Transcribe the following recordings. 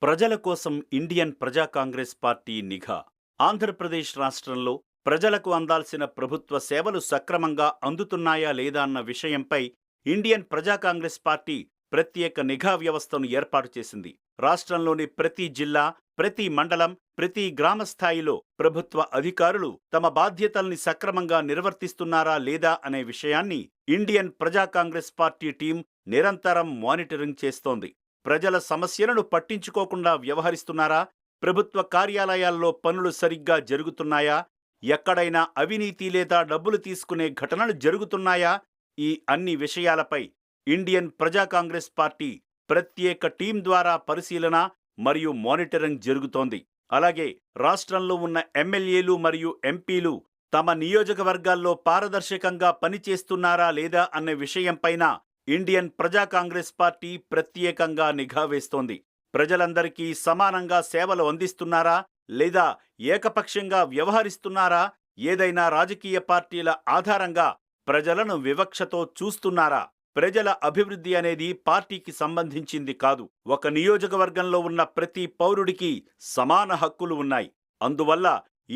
ప్రజల కోసం ఇండియన్ ప్రజా కాంగ్రెస్ పార్టీ నిఘా. ఆంధ్రప్రదేశ్ రాష్ట్రంలో ప్రజలకు అందాల్సిన ప్రభుత్వ సేవలు సక్రమంగా అందుతున్నాయా లేదా అన్న విషయంపై ఇండియన్ ప్రజా కాంగ్రెస్ పార్టీ ప్రత్యేక నిఘా వ్యవస్థను ఏర్పాటు చేసింది. రాష్ట్రంలోని ప్రతి జిల్లా, ప్రతి మండలం, ప్రతి గ్రామ స్థాయిలో ప్రభుత్వ అధికారులు తమ బాధ్యతల్ని సక్రమంగా నిర్వర్తిస్తున్నారా లేదా అనే విషయాన్ని ఇండియన్ ప్రజా కాంగ్రెస్ పార్టీ టీం నిరంతరం మానిటరింగ్ చేస్తోంది. ప్రజల సమస్యలను పట్టించుకోకుండా వ్యవహరిస్తున్నారా? ప్రభుత్వ కార్యాలయాల్లో పనులు సరిగ్గా జరుగుతున్నాయా? ఎక్కడైనా అవినీతి లేదా డబ్బులు తీసుకునే ఘటనలు జరుగుతున్నాయా? ఈ అన్ని విషయాలపై ఇండియన్ ప్రజా కాంగ్రెస్ పార్టీ ప్రత్యేక టీం ద్వారా పరిశీలన మరియు మానిటరింగ్ జరుగుతోంది. అలాగే రాష్ట్రంలో ఉన్న ఎమ్మెల్యేలు మరియు ఎంపీలు తమ నియోజకవర్గాల్లో పారదర్శకంగా పనిచేస్తున్నారా లేదా అనే విషయంపైన ఇండియన్ ప్రజా కాంగ్రెస్ పార్టీ ప్రత్యేకంగా నిఘా వేస్తోంది. ప్రజలందరికీ సమానంగా సేవలు అందిస్తున్నారా లేదా ఏకపక్షంగా వ్యవహరిస్తున్నారా? ఏదైనా రాజకీయ పార్టీల ఆధారంగా ప్రజలను వివక్షతో చూస్తున్నారా? ప్రజల అభివృద్ధి అనేది పార్టీకి సంబంధించింది కాదు. ఒక నియోజకవర్గంలో ఉన్న ప్రతి పౌరుడికి సమాన హక్కులు ఉన్నాయి. అందువల్ల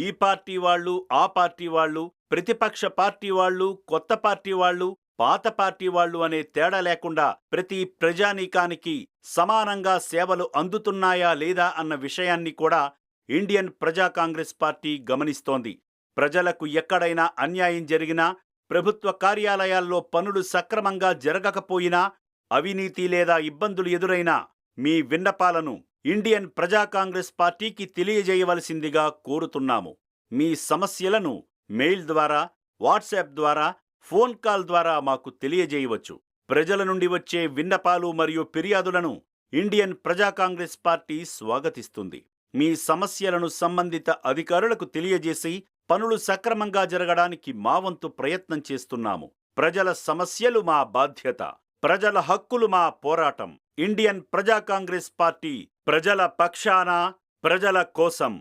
ఈ పార్టీ వాళ్ళు, ఆ పార్టీ వాళ్ళు, ప్రతిపక్ష పార్టీ వాళ్ళు, కొత్త పార్టీ వాళ్ళు, పాత పార్టీ వాళ్ళు అనే తేడా లేకుండా ప్రతి ప్రజానీకానికి సమానంగా సేవలు అందుతున్నాయా లేదా అన్న విషయాన్ని కూడా ఇండియన్ ప్రజా కాంగ్రెస్ పార్టీ గమనిస్తోంది. ప్రజలకు ఎక్కడైనా అన్యాయం జరిగినా, ప్రభుత్వ కార్యాలయాల్లో పనులు సక్రమంగా జరగకపోయినా, అవినీతి లేదా ఇబ్బందులు ఎదురైనా మీ విన్నపాలను ఇండియన్ ప్రజా కాంగ్రెస్ పార్టీకి తెలియజేయవలసిందిగా కోరుతున్నాము. మీ సమస్యలను మెయిల్ ద్వారా, వాట్సాప్ ద్వారా, ఫోన్ కాల్ ద్వారా మాకు తెలియజేయవచ్చు. ప్రజల నుండి వచ్చే విన్నపాలు మరియు ఫిర్యాదులను ఇండియన్ ప్రజా కాంగ్రెస్ పార్టీ స్వాగతిస్తుంది. మీ సమస్యలను సంబంధిత అధికారులకు తెలియజేసి పనులు సక్రమంగా జరగడానికి మా వంతు ప్రయత్నం చేస్తున్నాము. ప్రజల సమస్యలు మా బాధ్యత, ప్రజల హక్కులు మా పోరాటం. ఇండియన్ ప్రజా కాంగ్రెస్ పార్టీ ప్రజల పక్షాన, ప్రజల కోసం.